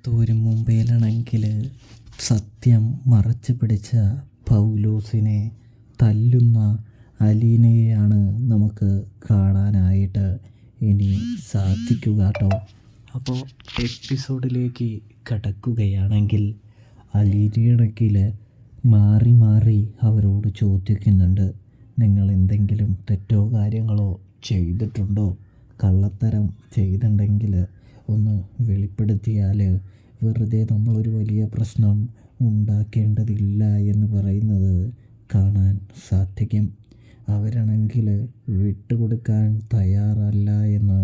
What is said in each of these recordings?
തോരും മുമ്പേലാണെങ്കിൽ സത്യം മറച്ചു പിടിച്ച പൗലോസിനെ തല്ലുന്ന അലീനയെയാണ് നമുക്ക് കാണാനായിട്ട് ഇനി സാധിക്കുക കേട്ടോ. അപ്പോൾ എപ്പിസോഡിലേക്ക് കടക്കുകയാണെങ്കിൽ അലീനയാണെങ്കിൽ മാറി മാറി അവരോട് ചോദിക്കുന്നുണ്ട്, നിങ്ങൾ എന്തെങ്കിലും തെറ്റോ കാര്യങ്ങളോ ചെയ്തിട്ടുണ്ടോ? കള്ളത്തരം ചെയ്തിട്ടുണ്ടെങ്കിൽ ഒന്ന് വെളിപ്പെടുത്തിയാൽ വെറുതെ നമ്മളൊരു വലിയ പ്രശ്നം ഉണ്ടാക്കേണ്ടതില്ല എന്ന് പറയുന്നത് കാണാൻ സാധിക്കും. അവരാണെങ്കിൽ വിട്ടുകൊടുക്കാൻ തയ്യാറല്ല എന്ന്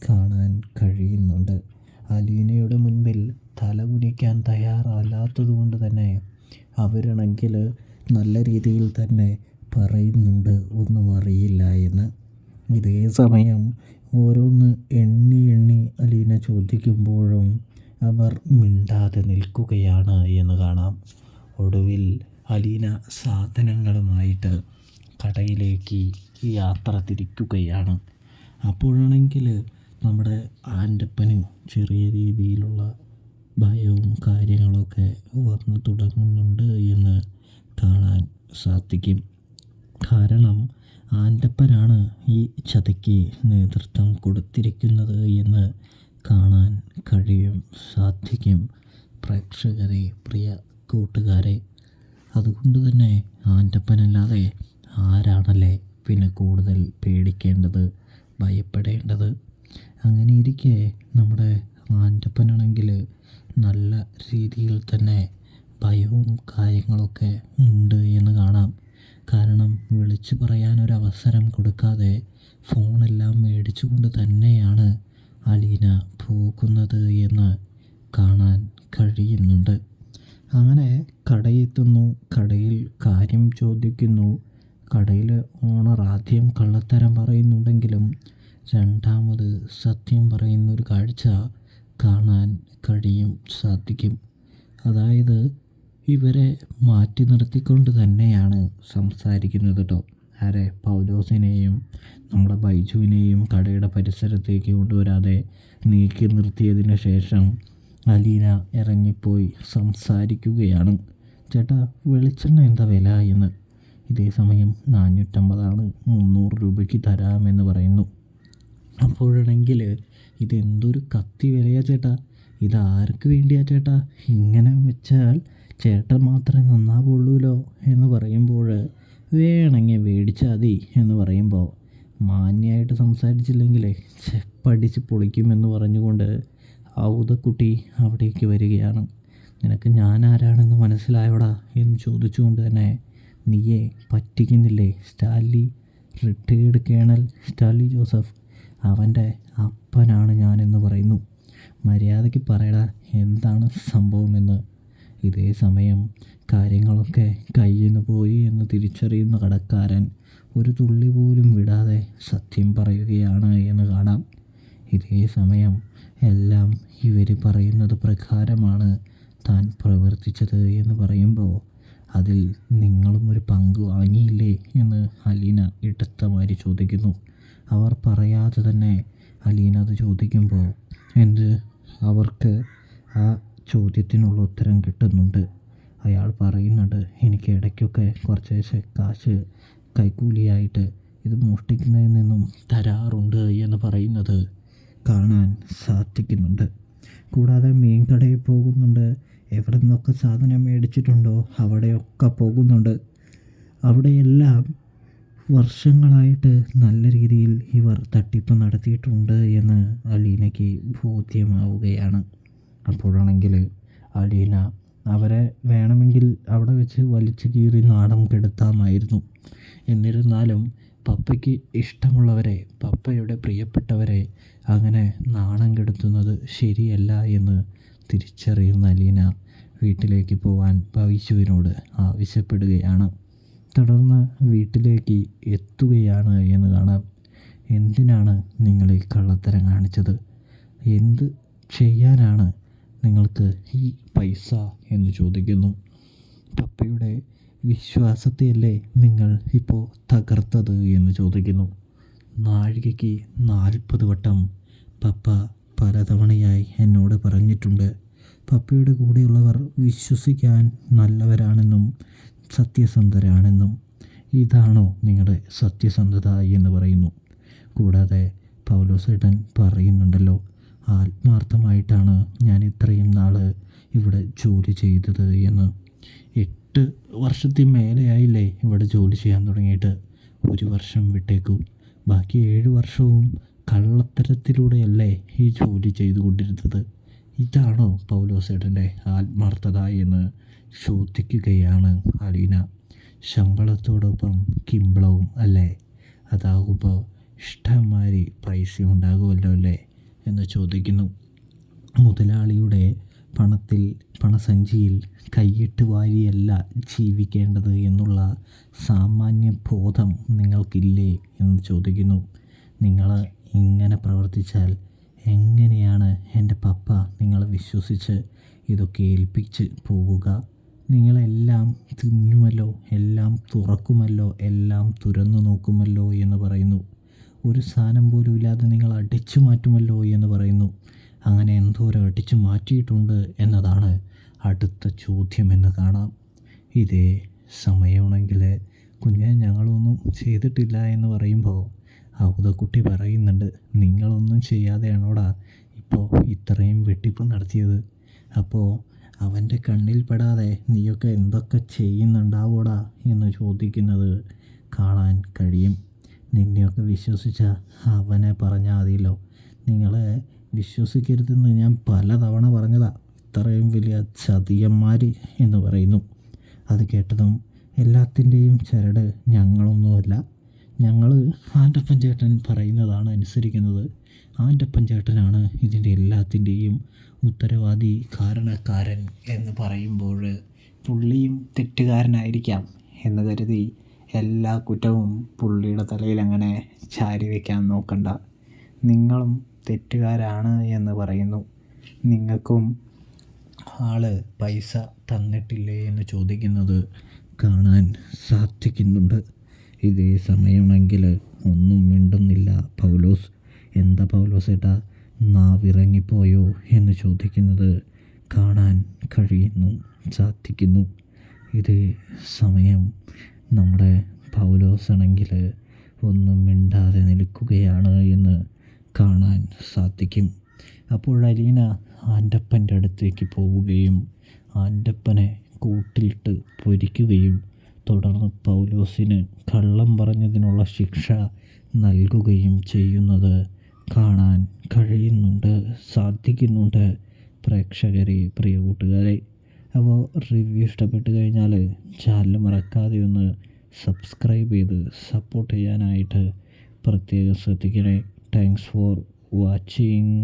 കാണാൻ കഴിയുന്നുണ്ട്. അലീനയുടെ മുൻപിൽ തലകുനിക്കാൻ തയ്യാറല്ലാത്തത് കൊണ്ട് തന്നെ അവരാണെങ്കിൽ നല്ല രീതിയിൽ തന്നെ പറയുന്നുണ്ട് ഒന്നും അറിയില്ല എന്ന്. ഇതേ സമയം ഓരോന്ന് എണ്ണി എണ്ണി അലീന ചോദിക്കുമ്പോഴും അവർ മിണ്ടാതെ നിൽക്കുകയാണ് എന്ന് കാണാം. ഒടുവിൽ അലീന സാധനങ്ങളുമായിട്ട് കടയിലേക്ക് യാത്ര തിരിക്കുകയാണ്. അപ്പോഴാണെങ്കിൽ നമ്മുടെ ആൻ്റപ്പന് ചെറിയ രീതിയിലുള്ള ഭയവും കാര്യങ്ങളൊക്കെ വന്നു തുടങ്ങുന്നുണ്ട് എന്ന് കാണാൻ സാധിക്കും. കാരണം ആൻ്റപ്പനാണ് ഈ ചതിക്ക് നേതൃത്വം കൊടുത്തിരിക്കുന്നത് എന്ന് കാണാൻ സാധിക്കും പ്രേക്ഷകരെ, പ്രിയ കൂട്ടുകാരെ. അതുകൊണ്ട് തന്നെ ആൻ്റപ്പനല്ലാതെ ആരാണല്ലേ പിന്നെ കൂടുതൽ പേടിക്കേണ്ടത്, ഭയപ്പെടേണ്ടത്? അങ്ങനെയിരിക്കെ നമ്മുടെ ആൻ്റപ്പനാണെങ്കിൽ നല്ല രീതിയിൽ തന്നെ ഭയവും കാര്യങ്ങളൊക്കെ ഉണ്ട് എന്ന് കാണാം. കാരണം വിളിച്ചു പറയാനൊരവസരം കൊടുക്കാതെ ഫോണെല്ലാം മേടിച്ചുകൊണ്ട് തന്നെയാണ് അലീന പോകുന്നത് എന്ന് കാണാൻ കഴിയുന്നുണ്ട്. അങ്ങനെ കടയെത്തുന്നു, കടയിൽ കാര്യം ചോദിക്കുന്നു. കടയിൽ ഓണർ ആദ്യം കള്ളത്തരം പറയുന്നുണ്ടെങ്കിലും രണ്ടാമത് സത്യം പറയുന്നൊരു കാഴ്ച കാണാൻ സാധിക്കും. അതായത് ഇവരെ മാറ്റി നിർത്തിക്കൊണ്ട് തന്നെയാണ് സംസാരിക്കുന്നത് കേട്ടോ. ആരെ? പൗലോസിനെയും നമ്മുടെ ബൈജുവിനെയും കടയുടെ പരിസരത്തേക്ക് കൊണ്ടുവരാതെ നീക്കി നിർത്തിയതിന് ശേഷം അലീന ഇറങ്ങിപ്പോയി സംസാരിക്കുകയാണ്. ചേട്ടാ, വെളിച്ചെണ്ണ എന്താ വില എന്ന്. ഇതേ സമയം 450 300 രൂപയ്ക്ക് തരാമെന്ന് പറയുന്നു. അപ്പോഴാണെങ്കിൽ ഇതെന്തൊരു കത്തി വിലയാ ചേട്ടാ, ഇതാർക്ക് വേണ്ടിയാ ചേട്ടാ? ഇങ്ങനെ വെച്ചാൽ ചേട്ടൻ മാത്രമേ നന്നാവുള്ളൂല്ലോ എന്ന് പറയുമ്പോൾ വേണമെങ്കിൽ മേടിച്ചാൽ മതി എന്ന് പറയുമ്പോൾ മാന്യമായിട്ട് സംസാരിച്ചില്ലെങ്കിലേ പഠിച്ച് പൊളിക്കുമെന്ന് പറഞ്ഞുകൊണ്ട് ഔതക്കുട്ടി അവിടേക്ക് വരികയാണ്. നിനക്ക് ഞാൻ ആരാണെന്ന് മനസ്സിലായോടാ എന്ന് ചോദിച്ചുകൊണ്ട് തന്നെ, നീയെ പറ്റിക്കുന്നില്ലേ Stanley, retired colonel Stanley Joseph, അവൻ്റെ അപ്പനാണ് ഞാനെന്ന് പറയുന്നു. മര്യാദയ്ക്ക് പറയടാ എന്താണ് സംഭവമെന്ന്. ഇതേ സമയം കാര്യങ്ങളൊക്കെ കയ്യിൽ നിന്ന് പോയി എന്ന് തിരിച്ചറിയുന്ന കടക്കാരൻ ഒരു തുള്ളി പോലും വിടാതെ സത്യം പറയുകയാണ് എന്ന് കാണാം. ഇതേ സമയം എല്ലാം ഇവർ പറയുന്നത് പ്രകാരമാണ് താൻ പ്രവർത്തിച്ചത് എന്ന് പറയുമ്പോൾ അതിൽ നിങ്ങളും ഒരു പങ്ക് വാങ്ങിയില്ലേ എന്ന് അലീന ഇടത്തമാരി ചോദിക്കുന്നു. അവർ പറയാതെ തന്നെ അലീന അത് ചോദിക്കുമ്പോൾ അവർക്ക് ആ ചോദ്യത്തിനുള്ള ഉത്തരം കിട്ടുന്നുണ്ട്. അയാൾ പറയുന്നുണ്ട്, എനിക്ക് ഇടയ്ക്കൊക്കെ കുറച്ച് കാശ് കൈക്കൂലിയായിട്ട് ഇത് മോഷ്ടിക്കുന്നതിൽ നിന്നും തരാറുണ്ട് എന്ന് പറയുന്നത് കാണാൻ സാധിക്കുന്നുണ്ട്. കൂടാതെ മീൻ കടയിൽ പോകുന്നുണ്ട്, എവിടെ നിന്നൊക്കെ സാധനം മേടിച്ചിട്ടുണ്ടോ അവിടെയൊക്കെ പോകുന്നുണ്ട്. അവിടെയെല്ലാം വർഷങ്ങളായിട്ട് നല്ല രീതിയിൽ ഇവർ തട്ടിപ്പ് നടത്തിയിട്ടുണ്ട് എന്ന് അലീനയ്ക്ക് ബോധ്യമാവുകയാണ്. അപ്പോഴാണെങ്കിൽ അലീന അവരെ വേണമെങ്കിൽ അവിടെ വെച്ച് വലിച്ചു കീറി നാണം കെടുത്താമായിരുന്നു. എന്നിരുന്നാലും പപ്പയ്ക്ക് ഇഷ്ടമുള്ളവരെ, പപ്പയുടെ പ്രിയപ്പെട്ടവരെ അങ്ങനെ നാണം കെടുത്തുന്നത് ശരിയല്ല എന്ന് തിരിച്ചറിയുന്ന അലീന വീട്ടിലേക്ക് പോവാൻ ബൈജുവിനോട് ആവശ്യപ്പെടുകയാണ്. തുടർന്ന് വീട്ടിലേക്ക് എത്തുകയാണ് എന്ന് കാണാം. എന്തിനാണ് നിങ്ങൾ ഈ കള്ളത്തരം കാണിച്ചത്? എന്ത് ചെയ്യാനാണ് നിങ്ങൾക്ക് ഈ പൈസ എന്ന് ചോദിക്കുന്നു. പപ്പയുടെ വിശ്വാസത്തെയല്ലേ നിങ്ങൾ ഇപ്പോൾ തകർത്തത് എന്ന് ചോദിക്കുന്നു. നാഴികയ്ക്ക് 40 വട്ടം പപ്പ പലതവണയായി എന്നോട് പറഞ്ഞിട്ടുണ്ട്, പപ്പയുടെ കൂടെയുള്ളവർ വിശ്വസിക്കാൻ നല്ലവരാണെന്നും സത്യസന്ധരാണെന്നും. ഇതാണോ നിങ്ങളുടെ സത്യസന്ധത എന്ന് പറയുന്നു. കൂടാതെ പൗലോസേട്ടൻ പറയുന്നുണ്ടല്ലോ, ആത്മാർത്ഥമായിട്ടാണ് ഞാൻ ഇത്രയും നാൾ ഇവിടെ ജോലി ചെയ്തത് എന്ന്. 8 വർഷത്തിൽ മേലെയായില്ലേ ഇവിടെ ജോലി ചെയ്യാൻ തുടങ്ങിയിട്ട്. 1 വർഷം വിട്ടേക്കൂ, ബാക്കി 7 വർഷവും കള്ളത്തരത്തിലൂടെയല്ലേ ഈ ജോലി ചെയ്തുകൊണ്ടിരുന്നത്. ഇതാണോ പൗലോസേട്ടൻ്റെ ആത്മാർത്ഥത എന്ന് ചോദിക്കുകയാണ് അലീന. ശമ്പളത്തോടൊപ്പം കിമ്പളവും അല്ലേ? അതാകുമ്പോൾ ഇഷ്ടംമാതിരി പൈസ ഉണ്ടാകുമല്ലോ അല്ലേ എന്ന് ചോദിക്കുന്നു. മുതലാളിയുടെ പണസഞ്ചിയിൽ കൈയിട്ട് വാരിയല്ല ജീവിക്കേണ്ടത് എന്നുള്ള സാമാന്യ ബോധം നിങ്ങൾക്കില്ലേ എന്ന് ചോദിക്കുന്നു. നിങ്ങൾ ഇങ്ങനെ പ്രവർത്തിച്ചാൽ എങ്ങനെയാണ് എൻ്റെ പപ്പ നിങ്ങളെ വിശ്വസിച്ച് ഇതൊക്കെ ഏൽപ്പിച്ച് പോവുക? നിങ്ങളെല്ലാം തിന്നുമല്ലോ, എല്ലാം തുറക്കുമല്ലോ, എല്ലാം തുറന്നു നോക്കുമല്ലോ എന്ന് പറയുന്നു. ഒരു സാധനം പോലും ഇല്ലാതെ നിങ്ങൾ അടിച്ചു മാറ്റുമല്ലോ എന്ന് പറയുന്നു. അങ്ങനെ എന്തോരം അടിച്ചു മാറ്റിയിട്ടുണ്ട് എന്നതാണ് അടുത്ത ചോദ്യമെന്ന് കാണാം. ഇതേ സമയമാണെങ്കിൽ കുഞ്ഞെ ഞങ്ങളൊന്നും ചെയ്തിട്ടില്ല എന്ന് പറയുമ്പോൾ ഔതക്കുട്ടി പറയുന്നുണ്ട്, നിങ്ങളൊന്നും ചെയ്യാതെയാണോടാ ഇപ്പോൾ ഇത്രയും വെട്ടിപ്പ് നടത്തിയത്? അപ്പോൾ അവൻ്റെ കണ്ണിൽ പെടാതെ നീയൊക്കെ എന്തൊക്കെ ചെയ്യുന്നുണ്ടാവോടാ എന്ന് ചോദിക്കുന്നത് കാണാൻ കഴിയും. നിന്നെയൊക്കെ വിശ്വസിച്ച അവനെ പറഞ്ഞാൽ മതിയല്ലോ. നിങ്ങളെ വിശ്വസിക്കരുതെന്ന് ഞാൻ പലതവണ പറഞ്ഞതാ, ഇത്രയും വലിയ ചതിയന്മാർ എന്ന് പറയുന്നു. അത് കേട്ടതും എല്ലാത്തിൻ്റെയും ചരട് ഞങ്ങളൊന്നുമല്ല, ഞങ്ങൾ ആൻ്റപ്പൻ ചേട്ടൻ പറയുന്നതാണ് അനുസരിക്കുന്നത്. ആൻ്റപ്പൻ ചേട്ടനാണ് ഇതിൻ്റെ എല്ലാത്തിൻ്റെയും ഉത്തരവാദി, കാരണക്കാരൻ എന്ന് പറയുമ്പോൾ പുള്ളിയും തെറ്റുകാരനായിരിക്കാം എന്ന് കരുതി എല്ലാ കുറ്റവും പുള്ളിയുടെ തലയിൽ അങ്ങനെ ചാരി വയ്ക്കാൻ നോക്കണ്ട. നിങ്ങളും തെറ്റുകാരാണ് എന്ന് പറയുന്നു. നിങ്ങൾക്കും ആള് പൈസ തന്നിട്ടില്ലേ എന്ന് ചോദിക്കുന്നത് കാണാൻ സാധിക്കുന്നുണ്ട്. ഇതേ സമയമാണെങ്കിൽ ഒന്നും മിണ്ടുന്നില്ല പൗലോസ്. എന്താ പൗലോസേട്ടാ, നാവിറങ്ങിപ്പോയോ എന്ന് ചോദിക്കുന്നത് കാണാൻ സാധിക്കുന്നു. ഇതേ സമയം നമ്മുടെ പൗലോസാണെങ്കിൽ ഒന്നും മിണ്ടാതെ നിൽക്കുകയാണ് എന്ന് കാണാൻ സാധിക്കും. അപ്പോൾ അലീന ആൻ്റപ്പൻ്റെ അടുത്തേക്ക് പോവുകയും ആൻ്റപ്പനെ കൂട്ടിലിട്ട് പൊരിക്കുകയും തുടർന്ന് പൗലോസിന് കള്ളം പറഞ്ഞതിനുള്ള ശിക്ഷ നൽകുകയും ചെയ്യുന്നത് കാണാൻ സാധിക്കുന്നുണ്ട് പ്രേക്ഷകരെ, പ്രിയ കൂട്ടുകാരെ. അപ്പോൾ റിവ്യൂ ഇഷ്ടപ്പെട്ട് കഴിഞ്ഞാൽ ചാനൽ മറക്കാതെ ഒന്ന് സബ്സ്ക്രൈബ് ചെയ്ത് സപ്പോർട്ട് ചെയ്യാനായിട്ട് പ്രത്യേകം ശ്രദ്ധിക്കണേ. Thanks for watching.